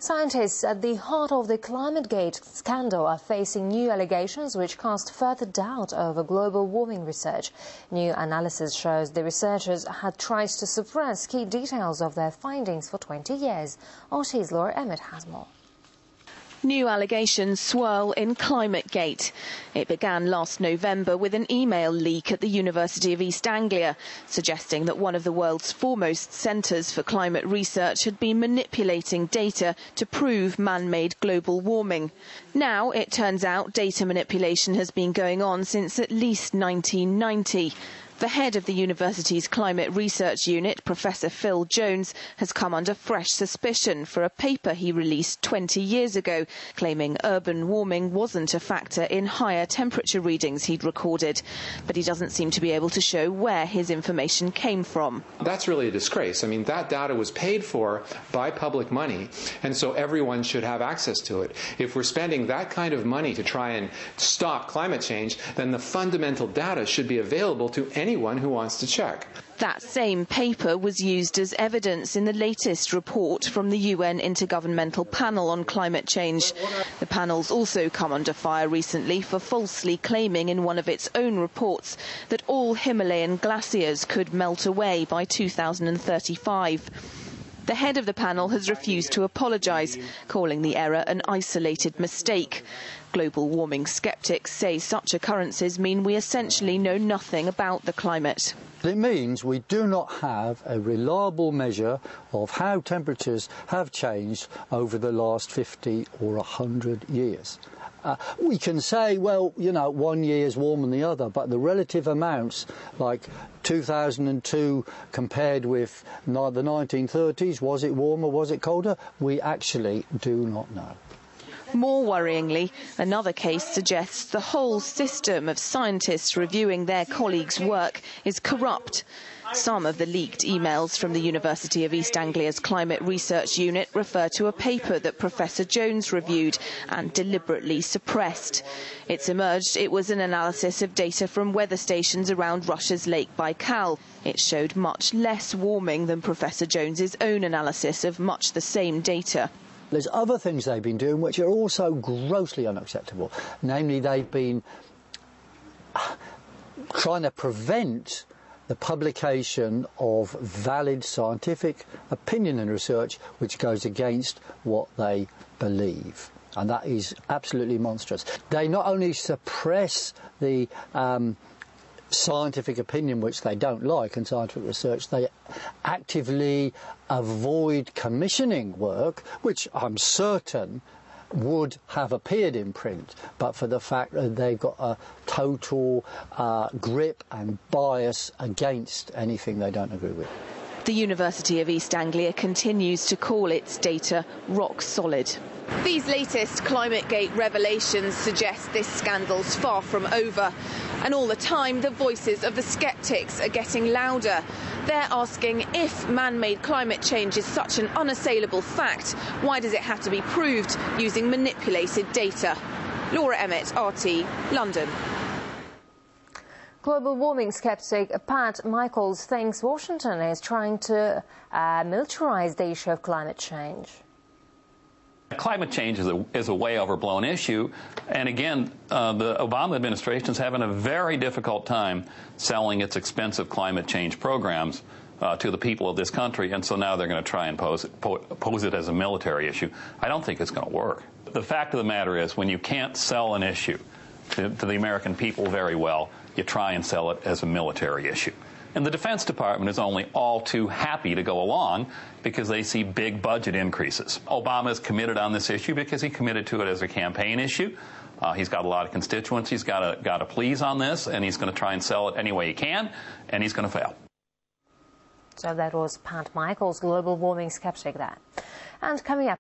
Scientists at the heart of the Climategate scandal are facing new allegations which cast further doubt over global warming research. New analysis shows the researchers had tried to suppress key details of their findings for 20 years. RT's Laura Emmett has more. New allegations swirl in Climategate. It began last November with an email leak at the University of East Anglia, suggesting that one of the world's foremost centres for climate research had been manipulating data to prove man-made global warming. Now, it turns out data manipulation has been going on since at least 1990. The head of the university's climate research unit, Professor Phil Jones, has come under fresh suspicion for a paper he released 20 years ago, claiming urban warming wasn't a factor in higher temperature readings he'd recorded. But he doesn't seem to be able to show where his information came from. That's really a disgrace. I mean, that data was paid for by public money, and so everyone should have access to it. If we're spending that kind of money to try and stop climate change, then the fundamental data should be available to anyone who wants to check. That same paper was used as evidence in the latest report from the UN Intergovernmental Panel on Climate Change. The panel's also come under fire recently for falsely claiming in one of its own reports that all Himalayan glaciers could melt away by 2035. The head of the panel has refused to apologise, calling the error an isolated mistake. Global warming sceptics say such occurrences mean we essentially know nothing about the climate. It means we do not have a reliable measure of how temperatures have changed over the last 50 or 100 years. We can say, well, you know, one year is warmer than the other, but the relative amounts, like 2002 compared with the 1930s, was it warmer, was it colder? We actually do not know. More worryingly, another case suggests the whole system of scientists reviewing their colleagues' work is corrupt. Some of the leaked emails from the University of East Anglia's Climate Research Unit refer to a paper that Professor Jones reviewed and deliberately suppressed. It's emerged it was an analysis of data from weather stations around Russia's Lake Baikal. It showed much less warming than Professor Jones's own analysis of much the same data. There's other things they've been doing which are also grossly unacceptable. Namely, they've been trying to prevent the publication of valid scientific opinion and research which goes against what they believe. And that is absolutely monstrous. They not only suppress the scientific opinion which they don't like and scientific research, they actively avoid commissioning work which I'm certain would have appeared in print, but for the fact that they've got a total grip and bias against anything they don't agree with. The University of East Anglia continues to call its data rock solid. These latest Climategate revelations suggest this scandal's far from over. And all the time, the voices of the sceptics are getting louder. They're asking, if man-made climate change is such an unassailable fact, why does it have to be proved using manipulated data? Laura Emmett, RT, London. Global warming skeptic Pat Michaels thinks Washington is trying to militarize the issue of climate change. Climate change is a way overblown issue, and again, the Obama administration is having a very difficult time selling its expensive climate change programs to the people of this country, and so now they're going to try and pose it as a military issue. I don't think it's going to work. The fact of the matter is, when you can't sell an issue to the American people very well, you try and sell it as a military issue. And the Defense Department is only all too happy to go along because they see big budget increases. Obama is committed on this issue because he committed to it as a campaign issue. He's got a lot of constituents he's got to please on this, and he's going to try and sell it any way he can, and he's going to fail. So that was Pat Michaels, global warming skeptic there. And coming up.